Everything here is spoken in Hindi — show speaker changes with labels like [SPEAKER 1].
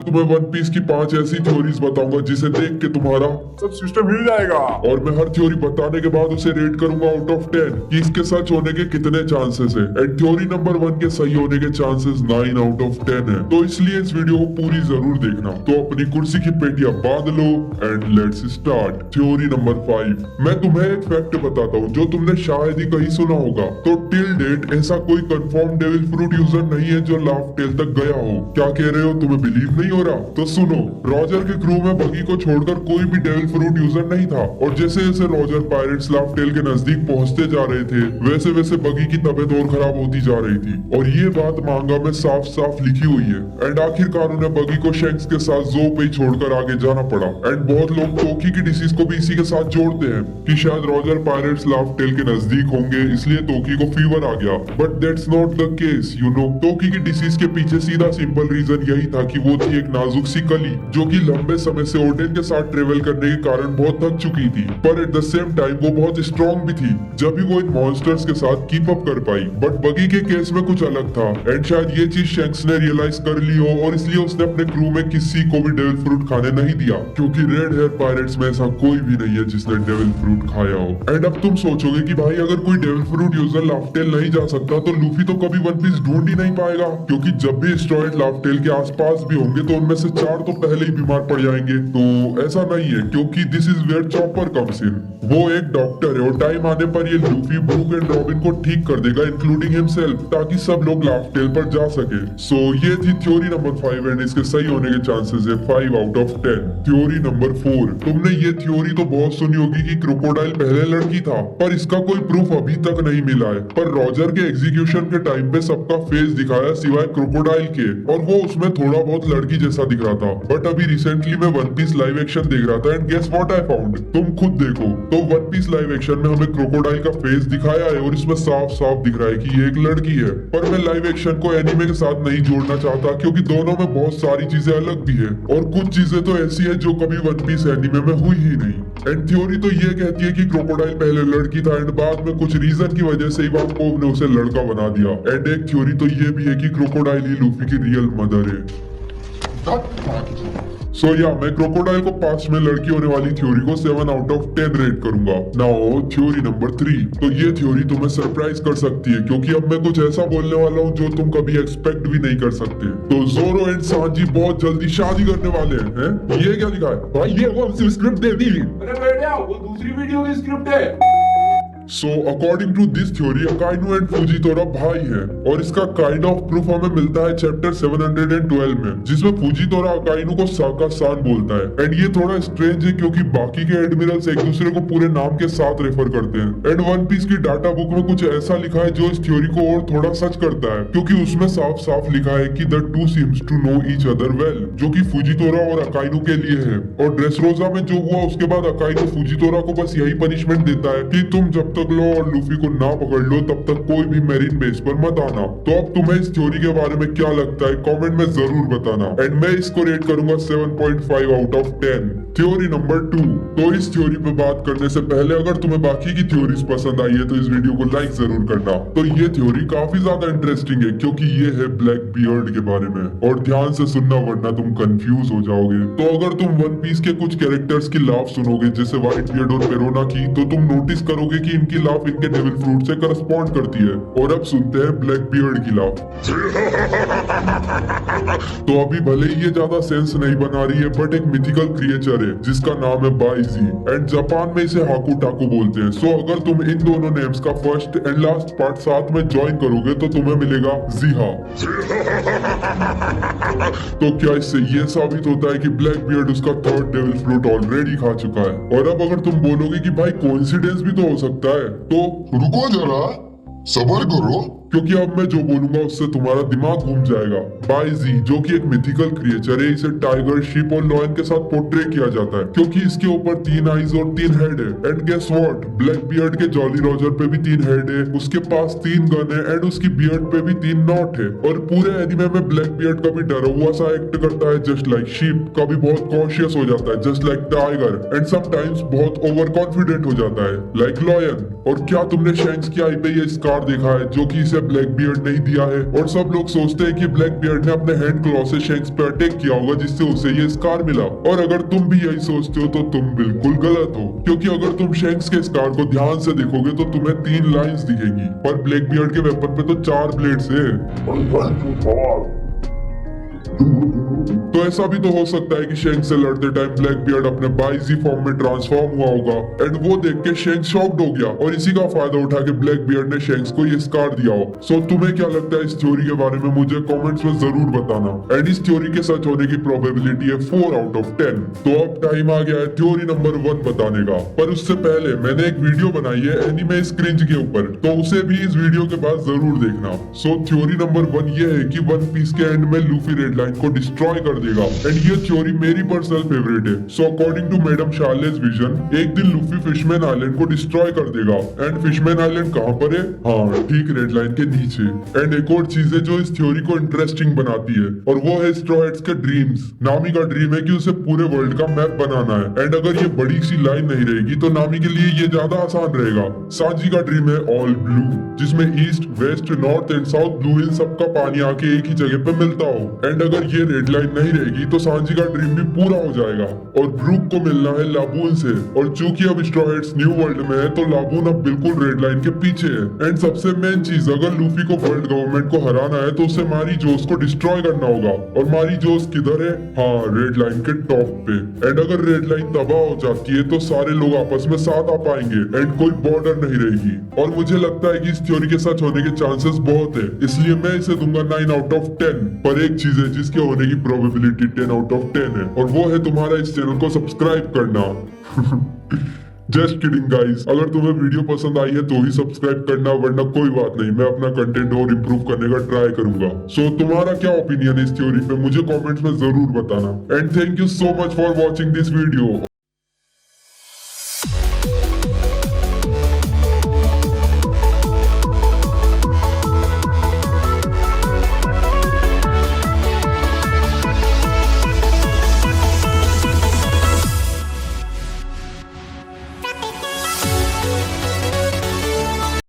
[SPEAKER 1] तुम्हें वन पीस की 5 ऐसी थ्योरीज बताऊंगा जिसे देख के तुम्हारा
[SPEAKER 2] सब सिस्टम हिल जाएगा।
[SPEAKER 1] और मैं हर थ्योरी बताने के बाद उसे रेट करूंगा आउट ऑफ 10 कि इसके सच होने के कितने चांसेस है। एंड थ्योरी नंबर 1 के सही होने के चांसेस 9 आउट ऑफ 10 है। तो इसलिए इस वीडियो को पूरी जरूर देखना। तो अपनी कुर्सी की पेटियां बांध लो and let's start. Theory number 5, मैं तुम्हें एक फैक्ट बताता हूँ जो तुमने शायद ही कहीं सुना होगा। तो टिल डेट ऐसा कोई कंफर्म डेविल फ्रूट यूजर नहीं है जो लाफ टेल तक गया हो। क्या कह रहे हो, तुम्हें बिलीव नहीं हो रहा? तो सुनो, रॉजर के क्रू में बगी को छोड़कर कोई भी डेविल फ्रूट यूजर नहीं था। और जैसे जैसे रॉजर पायरेट्स लाफ टेल के नजदीक पहुंचते जा रहे थे वैसे वैसे बगी की तबीयत और खराब होती जा रही थी। और ये बात मांगा में साफ साफ लिखी हुई है। एंड आखिरकार उन्हें बगी को शैंक्स के साथ जो पे ही छोड़कर आगे जाना पड़ा। एंड बहुत लोग टोकी की डिसीज को भी इसी के साथ जोड़ते हैं कि शायद रॉजर पायरेट्स लाफ टेल के नजदीक होंगे इसलिए टोकी को फीवर आ गया। But that's not the case, you know. Toki की डिसीज के पीछे सीधा सिंपल रीजन यही था कि वो थी एक नाजुक सी कली जो कि लंबे समय से ओडेन के साथ ट्रेवल करने के कारण बहुत थक चुकी थी। पर एट द सेम टाइम वो बहुत स्ट्रॉन्ग भी थी जब भी वो इन मॉन्स्टर्स के साथ कीप अप कर पाई। बट बगी के केस में कुछ अलग था। एंड शायद ये चीज शैंक्स ने रियलाइज कर ली हो और इसलिए उसने अपने क्रू में किसी को भी डेविल फ्रूट खाने नहीं दिया। क्योंकि रेड हेयर पायरेट्स में ऐसा कोई भी नहीं है जिसने डेविल फ्रूट खाया हो। एंड अब तुम सोचोगे कि भाई अगर कोई डेविल फ्रूट यूजर लाफ्टेल नहीं जा सकता तो लूफी तो कभी वन पीस ढूंढ ही नहीं पाएगा। क्योंकि जब भी एस्टेरॉयड लाफ्टेल के आसपास भी होंगे तो उनमें से 4 तो पहले ही बीमार पड़ जाएंगे। तो ऐसा नहीं है, क्योंकि this is where chopper comes in. वो एक डॉक्टर है और टाइम आने पर ये लूफी, ब्रूक एंड रॉबिन को ठीक कर देगा इंक्लूडिंग हिमसेल्फ, ताकि सब लोग लाफ्टेल पर जा सके। सो ये थी थ्योरी नंबर 5 एंड इसके सही होने के चांसेस है 5 आउट ऑफ 10। थ्योरी नंबर 4, तुमने ये थ्योरी तो बहुत सुनी होगी कि क्रोकोडाइल पहले लड़की था, पर इसका कोई प्रूफ अभी तक नहीं मिला है। पर रॉजर के एग्जीक्यूशन के टाइम पे सबका फेस दिखाया सिवाय क्रोकोडाइल के, और वो उसमें थोड़ा बहुत लड़की जैसा दिख रहा था। बट अभी रिसेंटली मैं वन पीस लाइव एक्शन देख रहा था and guess what I found, तुम खुद देखो। तो वन पीस लाइव एक्शन में हमें क्रोकोडाइल का फेस दिखाया है और इसमें साफ साफ दिख रहा है कि ये एक लड़की है। पर मैं लाइव एक्शन को एनीमे के साथ नहीं जोड़ना चाहता क्योंकि दोनों में बहुत सारी चीजें अलग भी है और कुछ चीजें तो ऐसी है जो कभी वन पीस एनीमे में हुई ही नहीं। एंड थ्योरी तो ये कहती है कि क्रोकोडाइल पहले लड़की था एंड बाद में कुछ रीजन की वजह से इवान पोव ने उसे लड़का बना दिया। एंड एक थ्योरी तो ये भी है कि क्रोकोडाइल ही लूफी की रियल मदर है। सो मैं क्रोकोडाइल को पास्ट में लड़की होने वाली थ्योरी को 7 आउट ऑफ 10 रेट करूंगा। नाउ थ्योरी नंबर 3, तो ये थ्योरी तुम्हें सरप्राइज कर सकती है क्योंकि अब मैं कुछ ऐसा बोलने वाला हूँ जो तुम कभी एक्सपेक्ट भी नहीं कर सकते। तो जोरो एंड सांजी बहुत जल्दी शादी करने वाले हैं। ये क्या लिखा है भाई? ये कौन सी स्क्रिप्ट दे दी?
[SPEAKER 2] अरे बेटा वो दूसरी वीडियो की स्क्रिप्ट है।
[SPEAKER 1] So according to this theory Akainu and Fujitora भाई है और इसका काइंड ऑफ प्रूफ हमें मिलता है चैप्टर 712 में, जिसमें फुजीतोरा अकाइनो को साका सान बोलता है। एंड ये थोड़ा स्ट्रेंज है क्योंकि बाकी के एडमिरल्स एक दूसरे को पूरे नाम के साथ रेफर करते हैं। एंड वन पीस की डाटा बुक में कुछ ऐसा लिखा है जो इस थ्योरी को और थोड़ा सच करता है क्योंकि उसमें साफ साफ लिखा है कि the two seems to know each other well, जो कि फुजीतोरा और अकाइनो के लिए है। और ड्रेसरोजा में जो हुआ उसके बाद अकाइनो फुजीतोरा को बस यही पनिशमेंट देता है कि तुम जब तक लो और लूफी को ना पकड़ लो तब तक कोई भी मेरीन बेस पर मत आना। तो अब तुम्हें इस थ्योरी के बारे में क्या लगता है कमेंट में जरूर बताना। एंड मैं इसको रेट करूंगा 7.5 आउट ऑफ 10। थ्योरी नंबर 2, तो इस थ्योरी पे बात करने से पहले अगर तुम्हें बाकी की थ्योरीज पसंद आई है तो इस वीडियो को लाइक जरूर करना। तो ये थ्योरी काफी ज्यादा इंटरेस्टिंग है क्योंकि ये है ब्लैक बियर्ड के बारे में, और ध्यान से सुनना वरना तुम कंफ्यूज हो जाओगे। तो अगर तुम वन पीस के कुछ कैरेक्टर्स की लाफ सुनोगे जैसे व्हाइट बियर्ड और पेरोना की, तो तुम नोटिस करोगे कि इनकी लाफ इनके डेविल फ्रूट से करस्पॉन्ड करती है। और अब सुनते हैं ब्लैक बियर्ड की लाफ। तो अभी भले ही ये ज्यादा सेंस नहीं बना रही है बट एक मिथिकल क्रिएचर है जिसका नाम है बाइजी एंड जापान में इसे हाकू टाकू बोलते हैं। सो अगर तुम इन दोनों नेम्स का फर्स्ट एंड लास्ट पार्ट साथ में ज्वाइन करोगे तो तुम्हें मिलेगा जीहा। तो क्या इससे ये साबित होता है कि ब्लैक बियर्ड उसका थर्ड डेविल फ्रूट ऑलरेडी खा चुका है? और अब अगर तुम बोलोगे कि भाई कोइंसिडेंस भी तो हो सकता है, तो
[SPEAKER 3] रुको जरा, सबर करो,
[SPEAKER 1] क्योंकि अब मैं जो बोलूंगा उससे तुम्हारा दिमाग घूम जाएगा। बाइजी जो कि एक मिथिकल क्रिएचर है, इसे टाइगर, शिप और लॉयन के साथ पोर्ट्रे किया जाता है क्योंकि इसके ऊपर 3 आईज और 3 हेड है। And guess what, Blackbeard के जॉली रॉजर पे भी 3 हेड है, उसके पास 3 गन है एंड उसकी बियर्ड पे भी 3 नॉट है। और पूरे एनिमे में ब्लैक बियर्ड कभी डरा हुआ सा एक्ट करता है जस्ट लाइक शिप, कभी बहुत कॉशियस हो जाता है just like tiger, and sometimes बहुत ओवर कॉन्फिडेंट हो जाता है लाइक लॉयन। और क्या तुमने शैंक्स की आई पे ये स्कार देखा है जो कि इसे उसे ब्लैक बियर्ड नहीं दिया है और सब लोग सोचते हैं कि ब्लैक बियर्ड ने अपने हैंड क्लॉ से शैंक्स पे अटैक किया होगा जिससे उसे ये स्कार मिला। और अगर तुम भी यही सोचते हो तो तुम बिल्कुल गलत हो, क्योंकि अगर तुम शैंक्स के स्कार को ध्यान से देखोगे तो तुम्हें 3 लाइंस दिखेंगी, पर ब्लैक बियर्ड के वेपन पे तो 4 ब्लेड्स है। तो ऐसा भी तो हो सकता है कि शैंक्स से लड़ते टाइम ब्लैक बियर्ड अपने बाइजी फॉर्म में ट्रांसफॉर्म हुआ होगा एंड वो देख के शैंक्स शॉक्ड हो गया और इसी का फायदा उठा के ब्लैक बियर्ड ने शैंक्स को ये स्कार दिया हो। सो तुम्हें क्या लगता है इस थ्योरी के बारे में मुझे कमेंट्स में जरूर बताना। एंड इस थ्योरी के सच होने की प्रोबेबिलिटी है 4 आउट ऑफ 10। तो अब टाइम आ गया है थ्योरी नंबर 1 बताने का, पर उससे पहले मैंने एक वीडियो बनाई है एनीमे स्क्रिंज के ऊपर, तो उसे भी इस वीडियो के बाद जरूर देखना। सो थ्योरी नंबर 1 ये है कि वन पीस के एंड में लूफी रेड लाइन को डिस्ट्रॉय कर देगा एंड ये थ्योरी मेरी पर्सनल फेवरेट है। So according to madam Shyarly's vision, एक दिन लूफी फिशमैन आइलैंड को डिस्ट्रॉय कर देगा। एंड फिशमैन आइलैंड कहाँ पर है? हाँ, ठीक रेड लाइन के नीचे। एंड एक और चीज है जो इस थ्योरी को इंटरेस्टिंग बनाती है और वो है स्ट्रॉ हैट्स के ड्रीम्स। नामी का ड्रीम है कि उसे पूरे वर्ल्ड का मैप बनाना है एंड अगर ये बड़ी सी लाइन नहीं रहेगी तो नामी के लिए ये ज्यादा आसान रहेगा। सांजी का ड्रीम है ऑल ब्लू, जिसमें East, West, North and South Blue इन सबका पानी आके एक ही जगह पे मिलता हो। एंड अगर ये रेड लाइन नहीं रहेगी तो सांजी का ड्रीम भी पूरा हो जाएगा। और ब्रूक को मिलना है लाबून से, और चूंकि अब स्ट्रॉ हैट्स न्यू वर्ल्ड में है तो लाबून अब बिल्कुल रेड लाइन के पीछे है। एंड सबसे मेन चीज, अगर लूफी को वर्ल्ड गवर्नमेंट को हराना है तो उसे मारी जोस को डिस्ट्रॉय करना होगा। और मारी जोस किधर है? हाँ, रेड लाइन के टॉप पे। एंड अगर रेड लाइन तबाह हो जाती है तो सारे लोग आपस में साथ आ पाएंगे एंड कोई बॉर्डर नहीं रहेगी। और मुझे लगता है कि इस थ्योरी के सच होने के चांसेस बहुत है, इसलिए मैं इसे दूंगा 9 आउट ऑफ 10। पर एक चीज है जिसके होने की प्रोबेबिलिटी 10 आउट ऑफ 10 है, और वो है तुम्हारा इस चैनल को सब्सक्राइब करना। जस्ट किडिंग गाइस, अगर तुम्हें वीडियो पसंद आई है तो ही सब्सक्राइब करना, वरना कोई बात नहीं, मैं अपना कंटेंट और इम्प्रूव करने का ट्राई करूंगा। सो तुम्हारा क्या ओपिनियन है इस थ्योरी पे मुझे कमेंट्स में जरूर बताना। And thank you so much for watching this video.